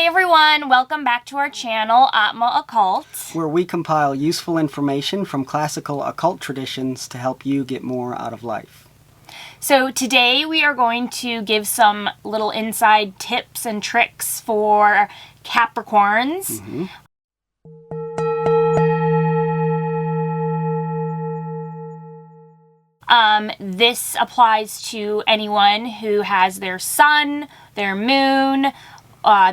Hey everyone, welcome back to our channel, Atma Occult, where we compile useful information from classical occult traditions to help you get more out of life. So today we are going to give some little inside tips and tricks for Capricorns. This applies to anyone who has their sun, their moon,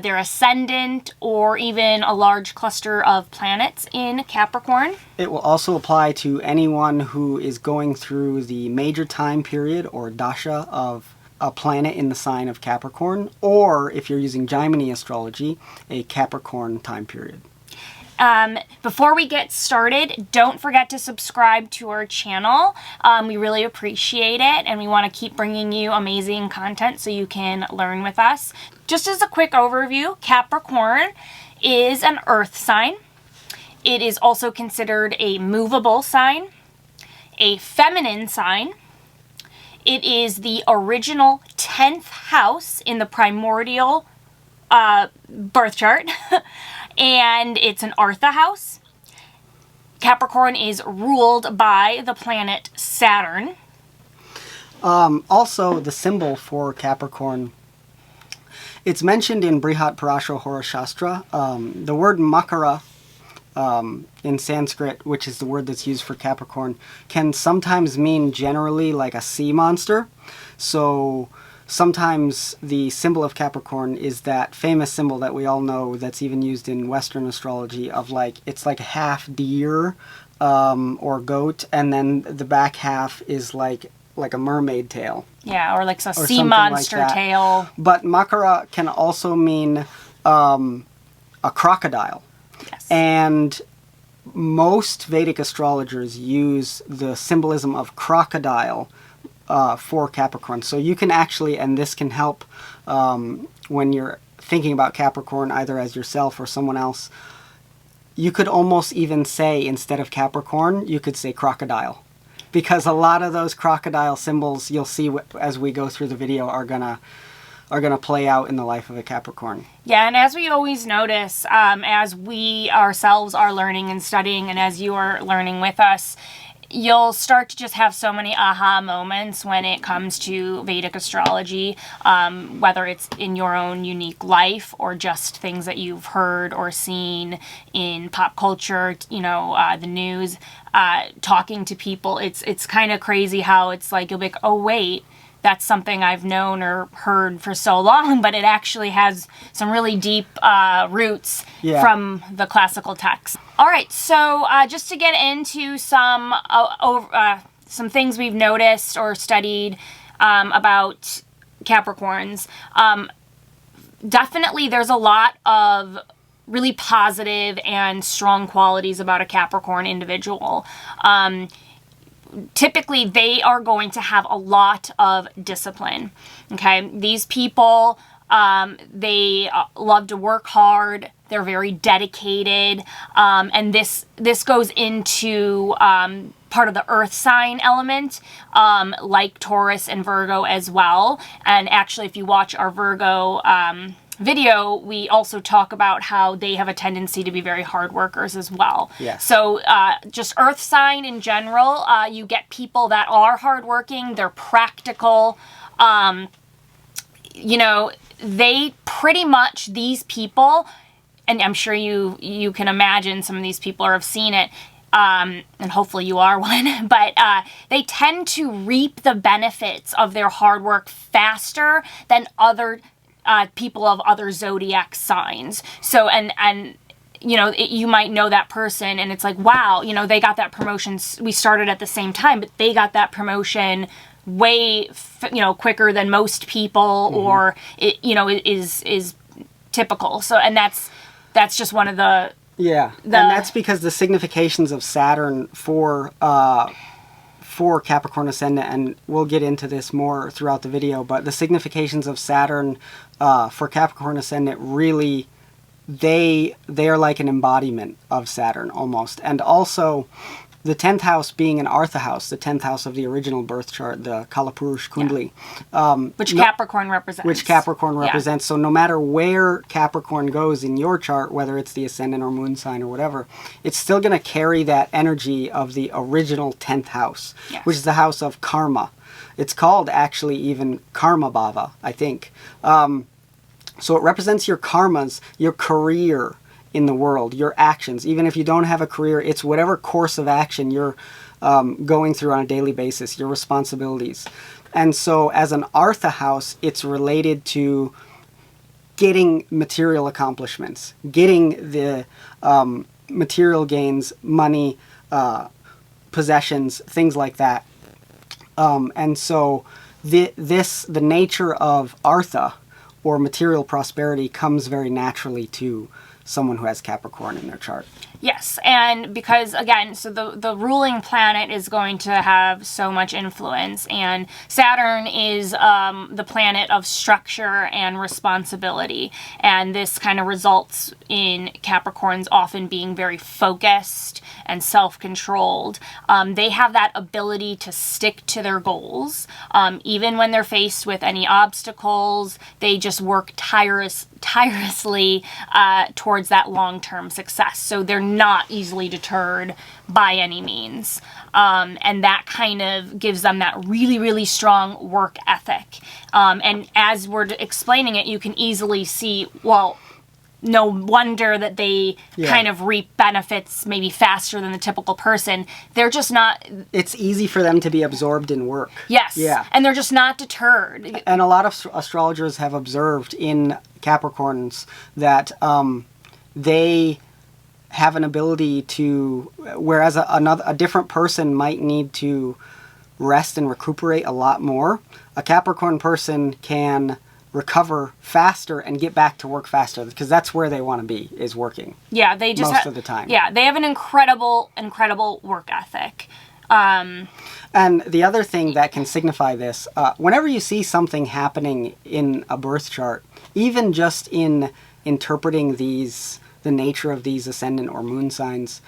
their ascendant, or even a large cluster of planets in Capricorn. It will also apply to anyone who is going through the major time period or Dasha of a planet in the sign of Capricorn, or if you're using Gemini astrology, a Capricorn time period. Before we get started, don't forget to subscribe to our channel. We really appreciate it, and we want to keep bringing you amazing content so you can learn with us. Just as a quick overview, Capricorn is an earth sign. It is also considered a movable sign, a feminine sign. It is the original 10th house in the primordial birth chart. And it's an Artha house. Capricorn is ruled by the planet Saturn. Also, the symbol for Capricorn, it's mentioned in Brihat Parashara Hora Shastra. The word makara in Sanskrit, which is the word that's used for Capricorn, can sometimes mean generally like a sea monster. So sometimes the symbol of Capricorn is that famous symbol that we all know that's even used in Western astrology of like, it's like half deer or goat, and then the back half is like a mermaid tail. Yeah, or like a sea monster like tail. But makara can also mean a crocodile. Yes. And most Vedic astrologers use the symbolism of crocodile for Capricorn. So you can actually, and this can help when you're thinking about Capricorn either as yourself or someone else, you could almost even say, instead of Capricorn, you could say crocodile. Because a lot of those crocodile symbols you'll see as we go through the video are gonna play out in the life of a Capricorn. Yeah, and as we always notice, as we ourselves are learning and studying, and as you are learning with us, you'll start to just have so many aha moments when it comes to Vedic astrology, whether it's in your own unique life or just things that you've heard or seen in pop culture, the news, talking to people. It's kind of crazy how it's like, you'll be like, oh wait, that's something I've known or heard for so long, but it actually has some really deep roots from the classical text. All right, so just to get into some things we've noticed or studied about Capricorns, definitely there's a lot of really positive and strong qualities about a Capricorn individual. Typically, they are going to have a lot of discipline, okay? These people, they love to work hard. They're very dedicated, and this goes into part of the earth sign element, like Taurus and Virgo as well. And actually, if you watch our Virgo video, we also talk about how they have a tendency to be very hard workers as well. Yes. So just earth sign in general, you get people that are hardworking, they're practical, they pretty much, these people, and I'm sure you can imagine some of these people or have seen it, and hopefully you are one, but they tend to reap the benefits of their hard work faster than other people of other zodiac signs. So, and you might know that person and it's like, wow, they got that promotion. We started at the same time, but they got that promotion way, quicker than most people, or it, is typical. So, and that's just one of the... Yeah, and that's because the significations of Saturn for Capricorn ascendant, and we'll get into this more throughout the video, but the significations of Saturn for Capricorn ascendant really, they are like an embodiment of Saturn almost. And also the 10th house being an Artha house, the 10th house of the original birth chart, the Kalapurush Kundali. Which Capricorn represents. Which Capricorn represents. So no matter where Capricorn goes in your chart, whether it's the ascendant or moon sign or whatever, it's still going to carry that energy of the original 10th house, which is the house of karma. It's called actually even Karma Bhava, I think. So it represents your karmas, your career in the world, your actions. Even if you don't have a career, it's whatever course of action you're going through on a daily basis, your responsibilities. And so as an Artha house, it's related to getting material accomplishments, getting the material gains, money, possessions, things like that. And so the nature of Artha, or material prosperity, comes very naturally to someone who has Capricorn in their chart. Yes, and because, again, so the ruling planet is going to have so much influence, and Saturn is the planet of structure and responsibility, and this kind of results in Capricorns often being very focused and self-controlled. They have that ability to stick to their goals, even when they're faced with any obstacles. They just work tirelessly towards that long-term success. So they're not easily deterred by any means. And that kind of gives them that really, really strong work ethic. And as we're explaining it, you can easily see, well, no wonder that they kind of reap benefits maybe faster than the typical person. They're just not... It's easy for them to be absorbed in work. Yes. Yeah. And they're just not deterred. And a lot of astrologers have observed in Capricorns that they have an ability to... Whereas a different person might need to rest and recuperate a lot more, a Capricorn person can recover faster and get back to work faster, because that's where they want to be, is working. Yeah, they just most of the time. Yeah, they have an incredible work ethic. And the other thing that can signify this, whenever you see something happening in a birth chart, even just in interpreting the nature of these ascendant or moon signs,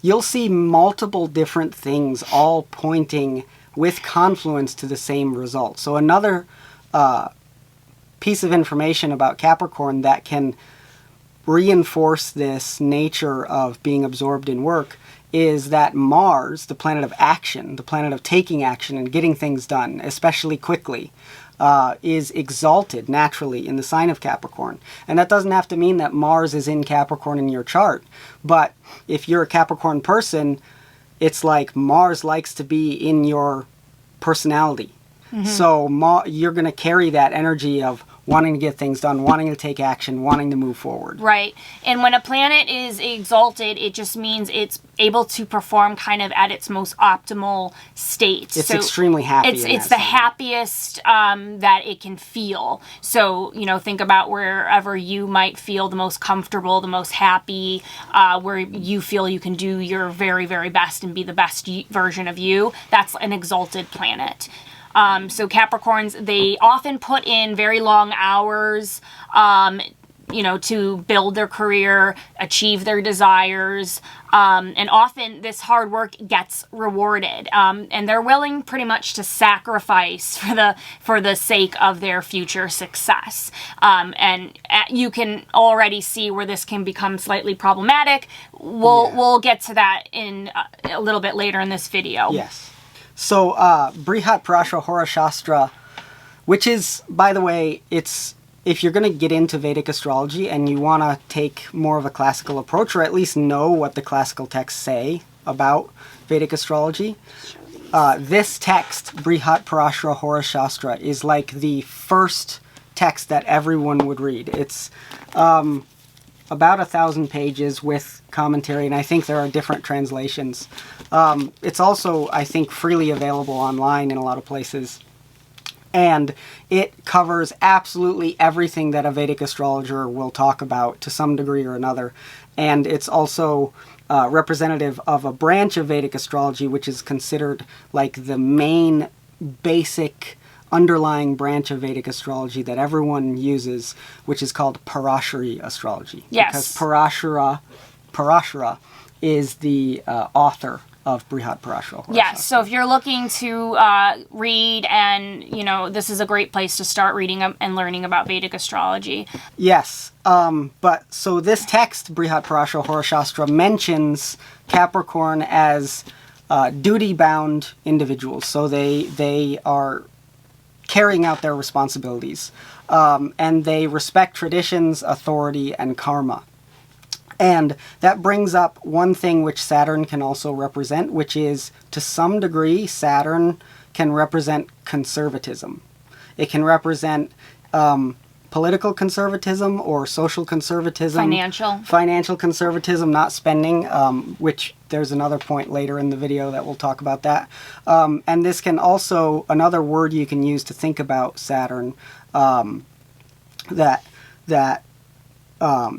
you'll see multiple different things all pointing with confluence to the same result. So another piece of information about Capricorn that can reinforce this nature of being absorbed in work is that Mars, the planet of action, the planet of taking action and getting things done, especially quickly, is exalted naturally in the sign of Capricorn. And that doesn't have to mean that Mars is in Capricorn in your chart, but if you're a Capricorn person, it's like Mars likes to be in your personality. Mm-hmm. So you're going to carry that energy of wanting to get things done, wanting to take action, wanting to move forward. Right. And when a planet is exalted, it just means it's able to perform kind of at its most optimal state. It's extremely happy. It's the happiest that it can feel. So, think about wherever you might feel the most comfortable, the most happy, where you feel you can do your very, very best and be the best version of you. That's an exalted planet. So Capricorns, they often put in very long hours, to build their career, achieve their desires, and often this hard work gets rewarded, and they're willing pretty much to sacrifice for the sake of their future success. And you can already see where this can become slightly problematic. We'll get to that in a little bit later in this video. Yes. So, Brihat Parashara Hora Shastra, which is, by the way, if you're going to get into Vedic astrology and you want to take more of a classical approach, or at least know what the classical texts say about Vedic astrology, this text, Brihat Parashara Hora Shastra, is like the first text that everyone would read. It's about 1,000 pages with commentary, and I think there are different translations. It's also, I think, freely available online in a lot of places. And it covers absolutely everything that a Vedic astrologer will talk about to some degree or another. And it's also representative of a branch of Vedic astrology which is considered like the main basic underlying branch of Vedic astrology that everyone uses, which is called Parashari astrology. Yes. Because Parashara is the author of Brihat Parashara. Yes, so if you're looking to read, and this is a great place to start reading and learning about Vedic astrology. Yes, but so this text, Brihat Parashara Shastra, mentions Capricorn as duty-bound individuals. So they are carrying out their responsibilities, and they respect traditions, authority, and karma. And that brings up one thing which Saturn can also represent, which is, to some degree, Saturn can represent conservatism. It can represent political conservatism or social conservatism. Financial conservatism, not spending, which there's another point later in the video that we'll talk about that. And this can also, another word you can use to think about Saturn that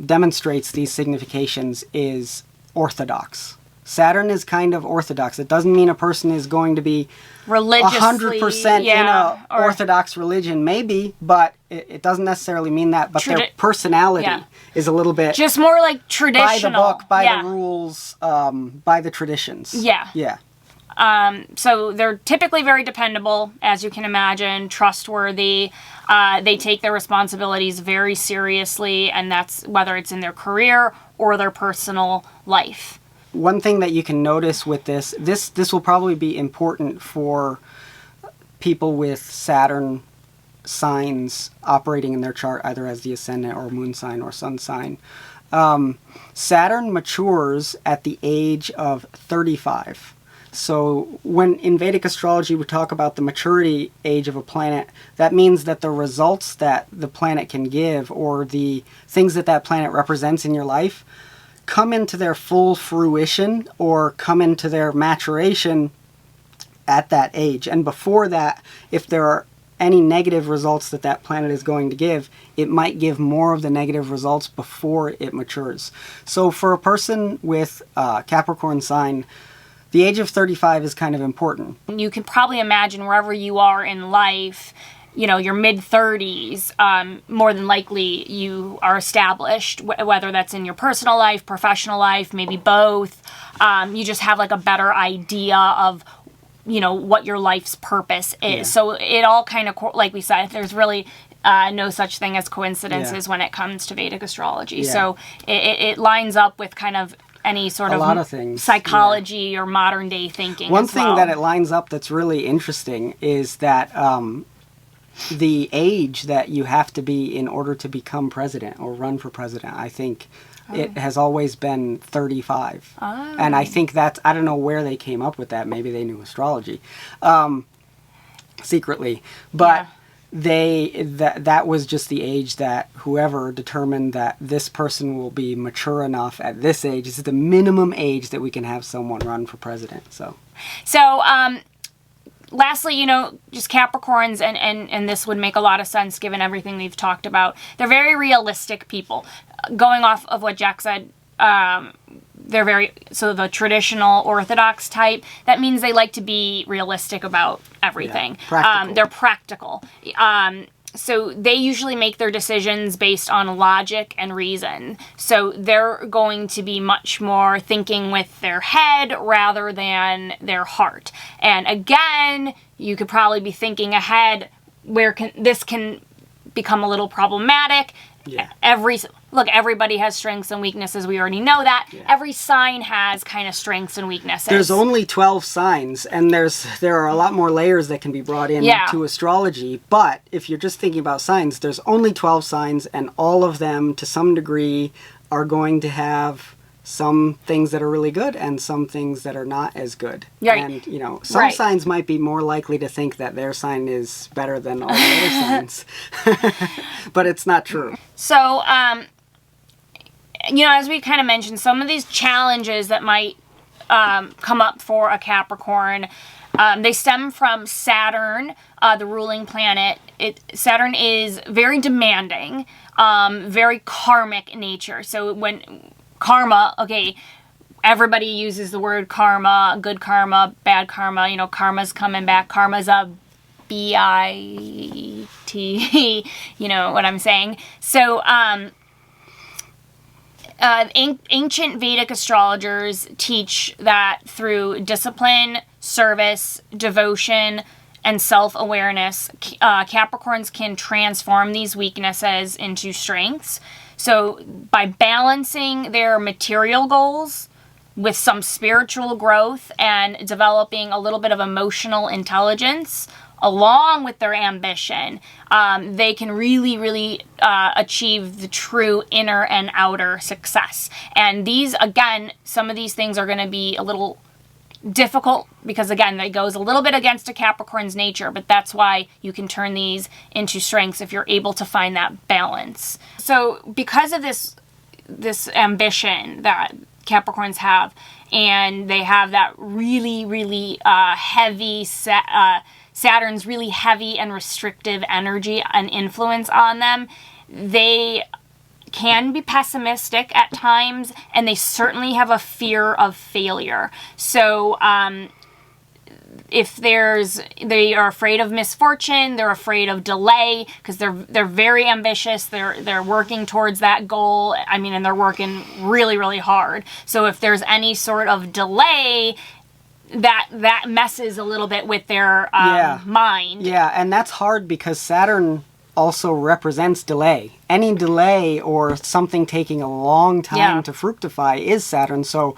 demonstrates these significations is orthodox. Saturn is kind of orthodox. It doesn't mean a person is going to be religiously 100% in a orthodox religion, maybe, but it doesn't necessarily mean that. But their personality is a little bit just more like traditional, by the book, by the rules, by the traditions. Yeah. So they're typically very dependable, as you can imagine, trustworthy. They take their responsibilities very seriously, and that's whether it's in their career or their personal life. One thing that you can notice with this will probably be important for people with Saturn signs operating in their chart, either as the ascendant or moon sign or sun sign. Saturn matures at the age of 35. So when in Vedic astrology we talk about the maturity age of a planet, that means that the results that the planet can give, or the things that that planet represents in your life, come into their full fruition or come into their maturation at that age. And before that, if there are any negative results that that planet is going to give, it might give more of the negative results before it matures. So for a person with Capricorn sign, the age of 35 is kind of important. You can probably imagine wherever you are in life, your mid-30s, more than likely you are established, whether that's in your personal life, professional life, maybe both. You just have like a better idea of, what your life's purpose is. Yeah. So it all kind of, like we said, there's really no such thing as coincidences when it comes to Vedic astrology. Yeah. So it lines up with kind of any sort of lot of things. Psychology or modern day thinking. One thing that it lines up that's really interesting is that the age that you have to be in order to become president or run for president, I think it has always been 35. Oh. And I think that's, I don't know where they came up with that. Maybe they knew astrology secretly. But that was just the age that whoever determined that this person will be mature enough at this age. This is the minimum age that we can have someone run for president. So lastly, just Capricorns, and this would make a lot of sense given everything we've talked about. They're very realistic people. Going off of what Jack said, they're the traditional orthodox type. That means they like to be realistic about everything. Practical. They're practical. So they usually make their decisions based on logic and reason. So they're going to be much more thinking with their head rather than their heart. And again, you could probably be thinking ahead where this can become a little problematic. Yeah. Everybody has strengths and weaknesses. We already know that. Yeah. Every sign has kind of strengths and weaknesses. There's only 12 signs, and there are a lot more layers that can be brought in to astrology. But if you're just thinking about signs, there's only 12 signs, and all of them, to some degree, are going to have some things that are really good and some things that are not as good. Right. And, some signs might be more likely to think that their sign is better than all the other signs. But it's not true. So, as we kind of mentioned, some of these challenges that might come up for a Capricorn, they stem from Saturn, the ruling planet. Saturn is very demanding, very karmic in nature. So when karma, everybody uses the word karma, good karma, bad karma, karma's coming back. Karma's a B-I-T, you know what I'm saying? So, Ancient Vedic astrologers teach that through discipline, service, devotion, and self-awareness, Capricorns can transform these weaknesses into strengths. So by balancing their material goals with some spiritual growth and developing a little bit of emotional intelligence along with their ambition, they can really, really achieve the true inner and outer success. And these, again, some of these things are going to be a little difficult because, again, that goes a little bit against a Capricorn's nature, but that's why you can turn these into strengths if you're able to find that balance. So because of this ambition that Capricorns have, and they have that really, really heavy Saturn's really heavy and restrictive energy and influence on them, they can be pessimistic at times, and they certainly have a fear of failure. So if they are afraid of misfortune, they're afraid of delay, because they're very ambitious, they're working towards that goal, and they're working really, really hard. So if there's any sort of delay, that messes a little bit with their mind. Yeah, and that's hard because Saturn also represents delay. Any delay or something taking a long time to fructify is Saturn. So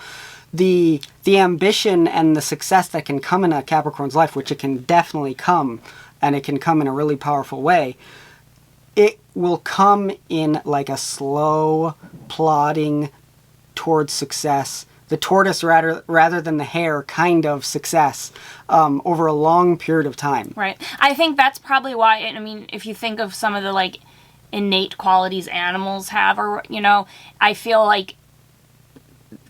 the ambition and the success that can come in a Capricorn's life, which it can definitely come, and it can come in a really powerful way, it will come in like a slow plodding towards success. The tortoise rather than the hare kind of success over a long period of time. Right. I think that's probably why, if you think of some of the innate qualities animals have, I feel like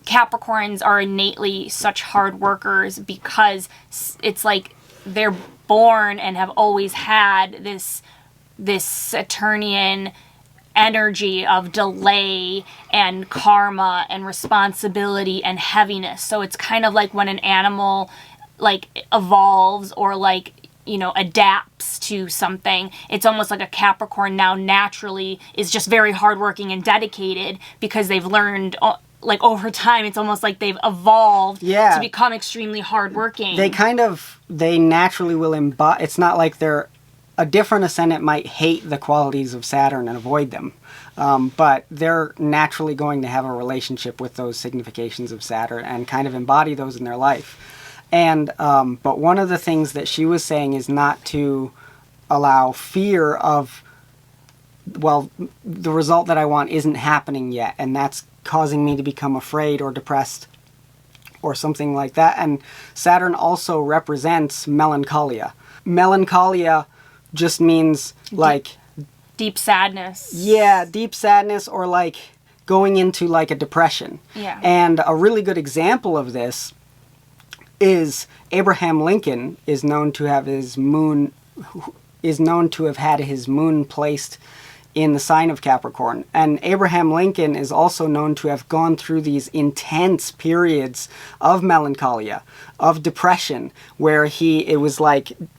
Capricorns are innately such hard workers because it's like they're born and have always had this Saturnian energy of delay and karma and responsibility and heaviness. So it's kind of like when an animal evolves or adapts to something, it's almost like a Capricorn now naturally is just very hardworking and dedicated because they've learned over time. It's almost like they've evolved to become extremely hardworking. They naturally will embody. It's not like a different ascendant might hate the qualities of Saturn and avoid them. But they're naturally going to have a relationship with those significations of Saturn and kind of embody those in their life. And but one of the things that she was saying is not to allow fear of, well, the result that I want isn't happening yet, and that's causing me to become afraid or depressed or something like that. And Saturn also represents melancholia. Melancholia just means deep sadness. Yeah, deep sadness, or going into a depression. Yeah. And a really good example of this is Abraham Lincoln is known to have had his moon placed in the sign of Capricorn. And Abraham Lincoln is also known to have gone through these intense periods of melancholia, of depression, where it was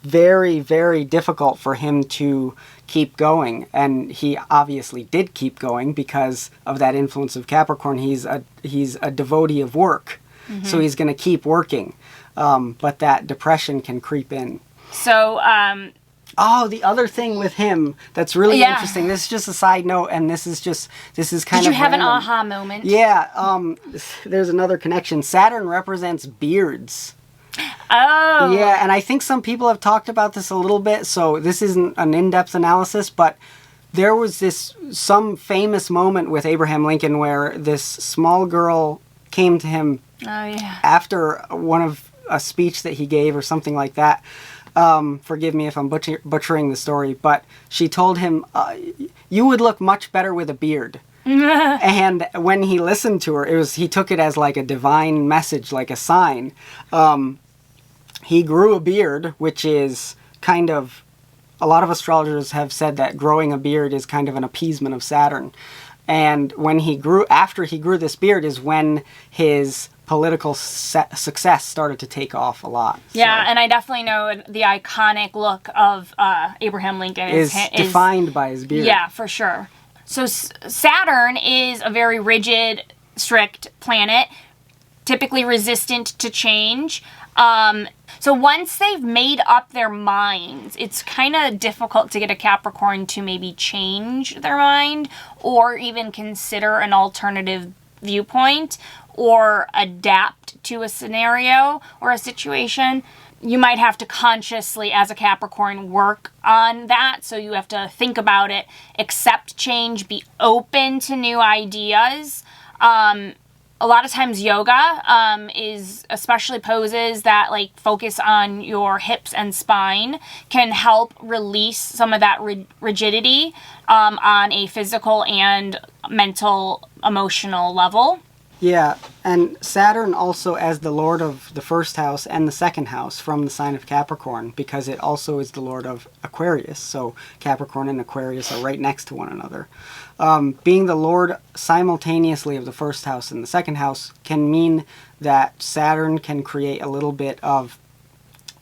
very, very difficult for him to keep going. And he obviously did keep going because of that influence of Capricorn. He's a devotee of work. Mm-hmm. So he's going to keep working. But that depression can creep in. So, the other thing with him that's really interesting, this is just a side note, and this is kind of Did you have random. an aha moment? Yeah, there's another connection. Saturn represents beards. Oh. Yeah, and I think some people have talked about this a little bit, so this isn't an in-depth analysis, but there was some famous moment with Abraham Lincoln where this small girl came to him after a speech that he gave or something like that. Forgive me if I'm butchering the story, but she told him, you would look much better with a beard. And when he listened to her, he took it as a divine message, like a sign. He grew a beard, which is kind of, a lot of astrologers have said that growing a beard is kind of an appeasement of Saturn. And after he grew this beard is when his political success started to take off a lot. Yeah, and I definitely know the iconic look of Abraham Lincoln is defined by his beard. Yeah, for sure. So Saturn is a very rigid, strict planet, typically resistant to change. So once they've made up their minds, it's kind of difficult to get a Capricorn to maybe change their mind or even consider an alternative viewpoint or adapt to a scenario or a situation. You might have to consciously, as a Capricorn, work on that. So you have to think about it, accept change, be open to new ideas. A lot of times yoga is, especially poses that like focus on your hips and spine, can help release some of that rigidity on a physical and mental, emotional level. Yeah, and Saturn also as the lord of the first house and the second house from the sign of Capricorn, because it also is the lord of Aquarius. So Capricorn and Aquarius are right next to one another. Being the lord simultaneously of the first house and the second house can mean that Saturn can create a little bit of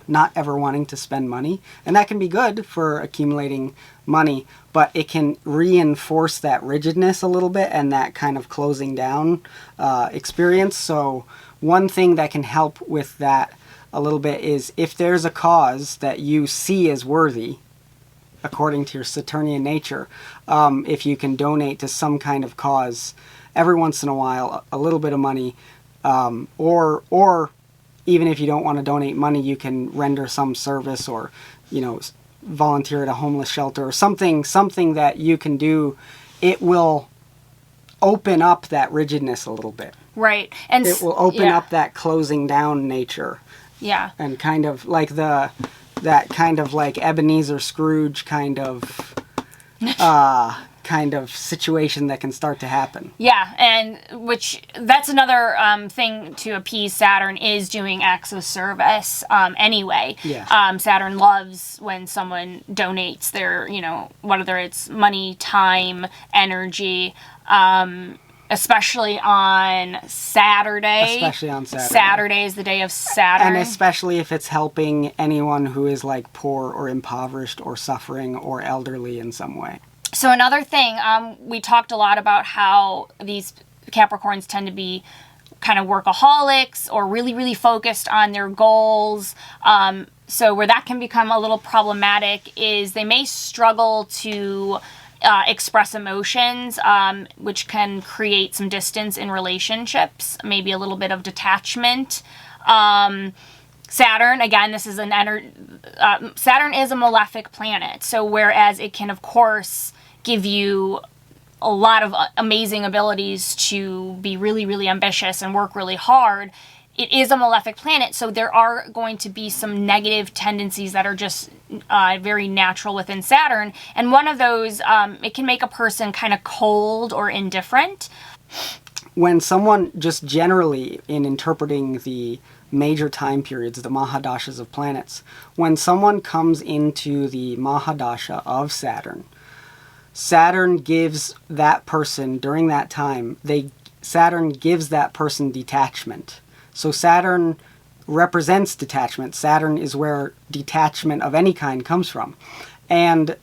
not ever wanting to spend money. And that can be good for accumulating money, but it can reinforce that rigidness a little bit and that kind of closing down experience. So one thing that can help with that a little bit is if there's a cause that you see as worthy, according to your Saturnian nature, if you can donate to some kind of cause every once in a while, a little bit of money, or even if you don't want to donate money, you can render some service or, volunteer at a homeless shelter or something that you can do. It will open up that rigidness a little bit. Right. And it will open up that closing down nature. Yeah. And kind of like that kind of like Ebenezer Scrooge kind of situation that can start to happen. Yeah, and that's another thing to appease Saturn is doing acts of service anyway. Yeah. Saturn loves when someone donates their, whether it's money, time, energy, especially on Saturday. Especially on Saturday. Saturday is the day of Saturn. And especially if it's helping anyone who is like poor or impoverished or suffering or elderly in some way. So another thing, we talked a lot about how these Capricorns tend to be kind of workaholics or really, really focused on their goals. So where that can become a little problematic is they may struggle to express emotions, which can create some distance in relationships, maybe a little bit of detachment. Saturn, again, this is Saturn is a malefic planet. So whereas it can, of course, give you a lot of amazing abilities to be really, really ambitious and work really hard, it is a malefic planet, so there are going to be some negative tendencies that are just very natural within Saturn. And one of those, it can make a person kind of cold or indifferent. When someone, just generally in interpreting the major time periods, the Mahadashas of planets, when someone comes into the Mahadasha of Saturn gives that person, during that time, Saturn gives that person detachment. So Saturn represents detachment. Saturn is where detachment of any kind comes from. And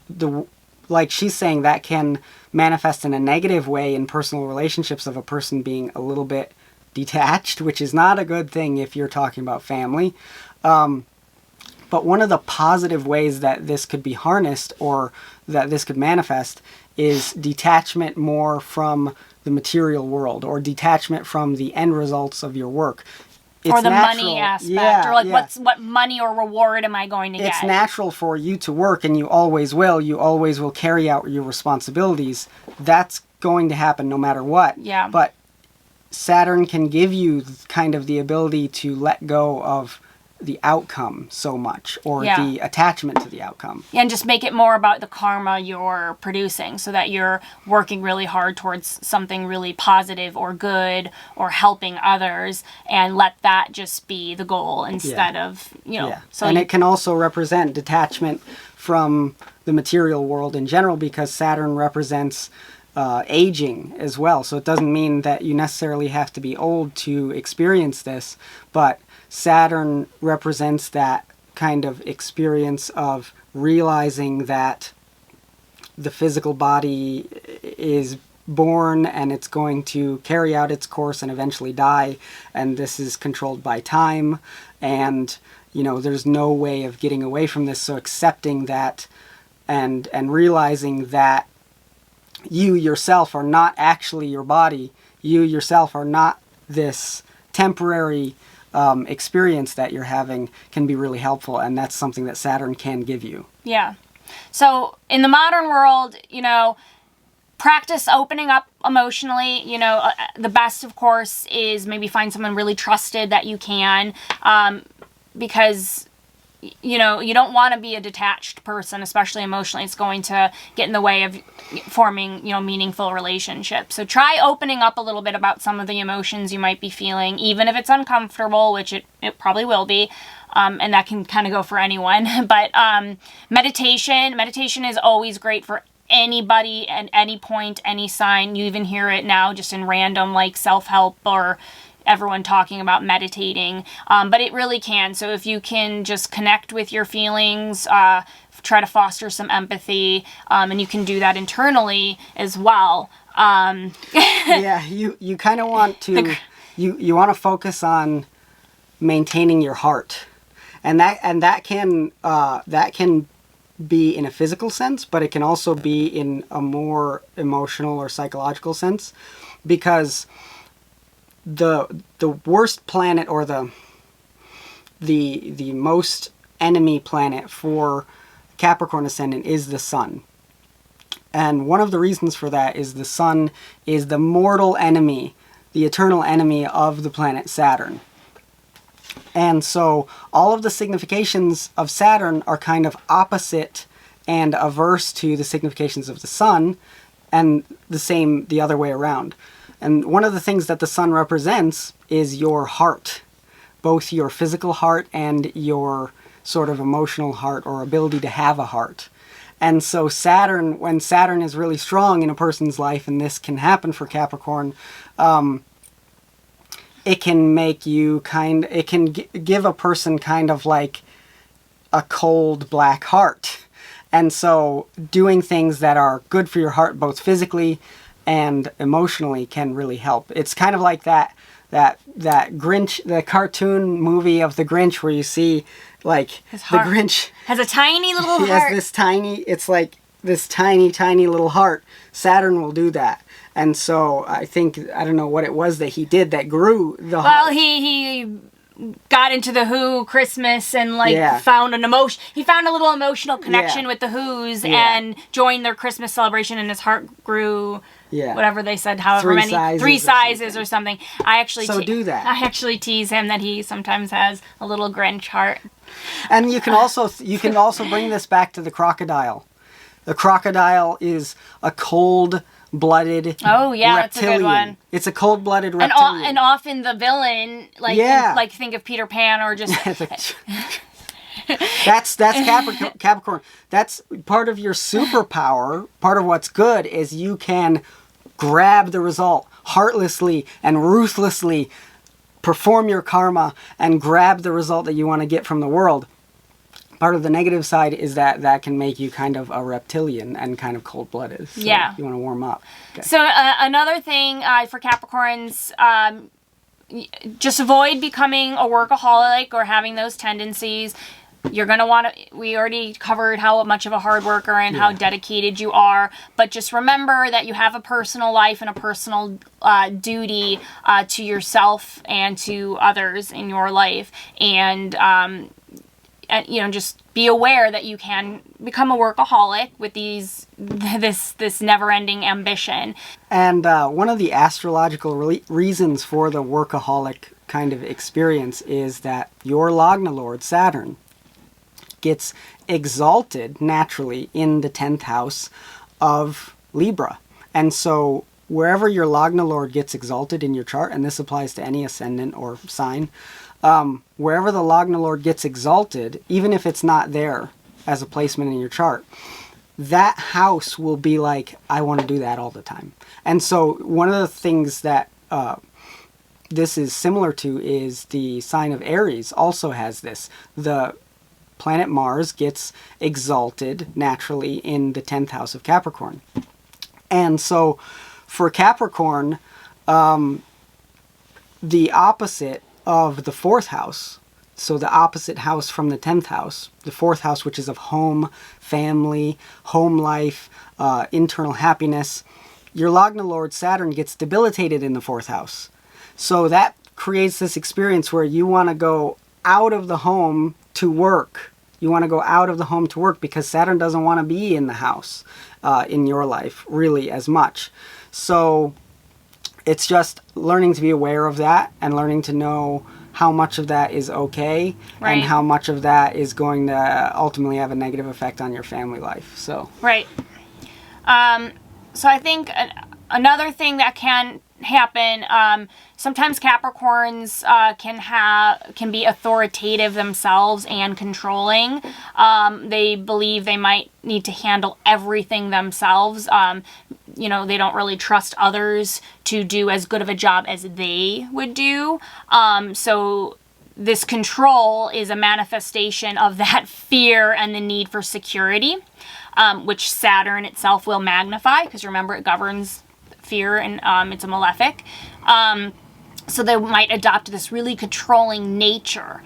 like she's saying, that can manifest in a negative way in personal relationships of a person being a little bit detached, which is not a good thing if you're talking about family. But one of the positive ways that this could be harnessed or that this could manifest is detachment more from the material world or detachment from the end results of your work. It's or the natural. Money aspect, yeah, or like yeah. what money or reward am I going to get? It's natural for you to work, and you always will. You always will carry out your responsibilities. That's going to happen no matter what. Yeah. But Saturn can give you kind of the ability to let go of the outcome so much, or the attachment to the outcome. And just make it more about the karma you're producing, so that you're working really hard towards something really positive or good or helping others, and let that just be the goal instead of, So and it can also represent detachment from the material world in general, because Saturn represents aging as well. So it doesn't mean that you necessarily have to be old to experience this, but Saturn represents that kind of experience of realizing that the physical body is born and it's going to carry out its course and eventually die, and this is controlled by time, and there's no way of getting away from this. So accepting that and realizing that you yourself are not actually your body, you yourself are not this temporary experience that you're having, can be really helpful, and that's something that Saturn can give you. Yeah. So in the modern world, practice opening up emotionally. The best, of course, is maybe find someone really trusted that you can, because you don't want to be a detached person, especially emotionally. It's going to get in the way of forming, meaningful relationships. So try opening up a little bit about some of the emotions you might be feeling, even if it's uncomfortable, which it probably will be. And that can kind of go for anyone. But meditation is always great for anybody at any point, any sign. You even hear it now just in random self-help or everyone talking about meditating, but it really can. So if you can just connect with your feelings, try to foster some empathy, and you can do that internally as well. Yeah, you kind of want to you want to focus on maintaining your heart, and that can be in a physical sense, but it can also be in a more emotional or psychological sense, because the worst planet, or the most enemy planet for Capricorn ascendant, is the sun. And one of the reasons for that is the sun is the mortal enemy, the eternal enemy of the planet Saturn. And so all of the significations of Saturn are kind of opposite and averse to the significations of the sun, and the same the other way around. And one of the things that the sun represents is your heart, both your physical heart and your sort of emotional heart, or ability to have a heart. And so Saturn, when Saturn is really strong in a person's life, and this can happen for Capricorn, it can make you it can give a person kind of like a cold black heart. And so doing things that are good for your heart, both physically and emotionally, can really help. It's kind of like that Grinch, the cartoon movie of the Grinch, where you see the Grinch has a tiny little heart. He has this tiny little heart. Saturn will do that. And so I don't know what it was that he did that grew the heart. Well, he got into the Who Christmas and found an emotion. He found a little emotional connection with the Who's and joined their Christmas celebration, and his heart grew. Yeah. Whatever they said, however three sizes or something. Do that. I actually tease him that he sometimes has a little Grinch heart. And you can also bring this back to the crocodile. The crocodile is a cold-blooded reptilian. That's a good one. It's a cold-blooded reptilian. And often the villain, think of Peter Pan, or just... That's Capricorn. That's part of your superpower. Part of what's good is you can grab the result heartlessly and ruthlessly, perform your karma, and grab the result that you want to get from the world. Part of the negative side is that can make you kind of a reptilian and kind of cold-blooded. So you want to warm up. Okay. So another thing for Capricorns, just avoid becoming a workaholic or having those tendencies. You're going to want to, we already covered how much of a hard worker and how dedicated you are, but just remember that you have a personal life and a personal duty to yourself and to others in your life. And just be aware that you can become a workaholic with this never-ending ambition. And one of the astrological reasons for the workaholic kind of experience is that your Lagna Lord, Saturn, gets exalted naturally in the 10th house of Libra. And so wherever your Lagna Lord gets exalted in your chart, and this applies to any ascendant or sign, wherever the Lagna Lord gets exalted, even if it's not there as a placement in your chart, that house will be like, I want to do that all the time. And so one of the things that this is similar to is the sign of Aries also has this. The planet Mars gets exalted naturally in the 10th house of Capricorn. And so for Capricorn, the opposite of the 4th house, so the opposite house from the 10th house, the 4th house, which is of home, family, home life, internal happiness, your Lagna Lord Saturn gets debilitated in the 4th house. So that creates this experience where you want to go out of the home to work. You want to go out of the home to work because Saturn doesn't want to be in the house in your life really as much. So it's just learning to be aware of that and learning to know how much of that is okay, right, and how much of that is going to ultimately have a negative effect on your family life. So right. So I think another thing that can happen, sometimes Capricorns can be authoritative themselves and controlling. They believe they might need to handle everything themselves. They don't really trust others to do as good of a job as they would do. So this control is a manifestation of that fear and the need for security, which Saturn itself will magnify, because remember, it governs fear, and it's a malefic. So they might adopt this really controlling nature,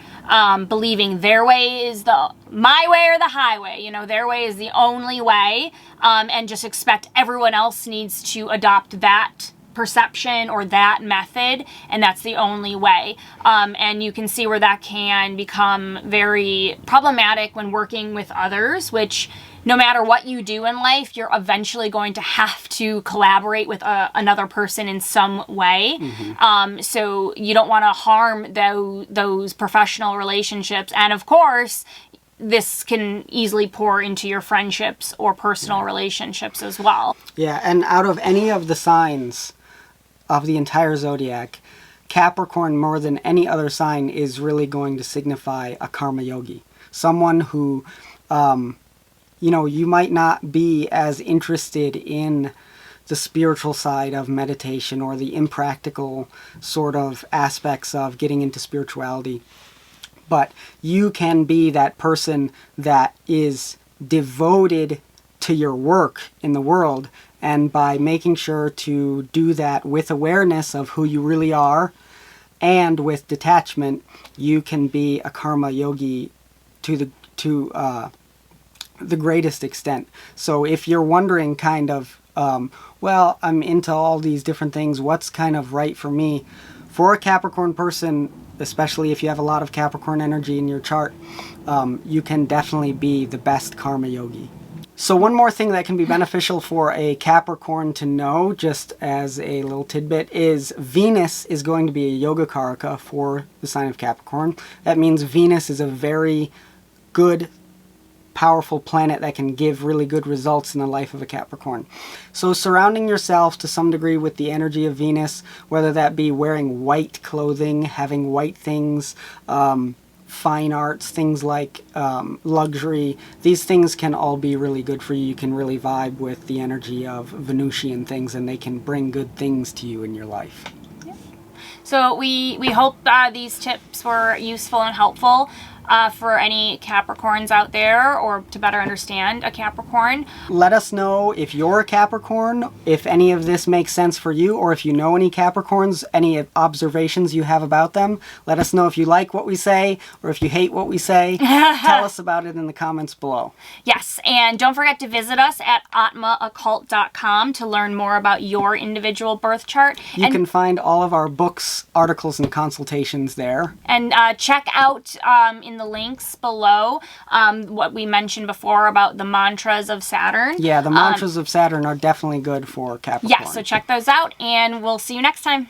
believing their way is my way or the highway. Their way is the only way, and just expect everyone else needs to adopt that perception or that method, and that's the only way. And you can see where that can become very problematic when working with others, which no matter what you do in life, you're eventually going to have to collaborate with another person in some way. Mm-hmm. So you don't want to harm those professional relationships. And of course, this can easily pour into your friendships or personal relationships as well. Yeah, and out of any of the signs of the entire zodiac, Capricorn, more than any other sign, is really going to signify a karma yogi. Someone who, you might not be as interested in the spiritual side of meditation or the impractical sort of aspects of getting into spirituality, but you can be that person that is devoted to your work in the world, and by making sure to do that with awareness of who you really are and with detachment, you can be a karma yogi to the greatest extent. So if you're wondering kind of, I'm into all these different things, what's kind of right for me? For a Capricorn person, especially if you have a lot of Capricorn energy in your chart, you can definitely be the best karma yogi. So one more thing that can be beneficial for a Capricorn to know, just as a little tidbit, is Venus is going to be a yoga karaka for the sign of Capricorn. That means Venus is a very good, powerful planet that can give really good results in the life of a Capricorn. So surrounding yourself to some degree with the energy of Venus, whether that be wearing white clothing, having white things, fine arts, things like luxury, these things can all be really good for you. You can really vibe with the energy of Venusian things, and they can bring good things to you in your life. So we hope these tips were useful and helpful for any Capricorns out there, or to better understand a Capricorn. Let us know if you're a Capricorn, if any of this makes sense for you, or if you know any Capricorns, any observations you have about them. Let us know if you like what we say or if you hate what we say. Tell us about it in the comments below. Yes, and don't forget to visit us at atmaoccult.com to learn more about your individual birth chart. You can find all of our books, articles, and consultations there. And check out in the links below what we mentioned before about the mantras of Saturn. Yeah, the mantras of Saturn are definitely good for Capricorn. Yeah, so check those out, and we'll see you next time.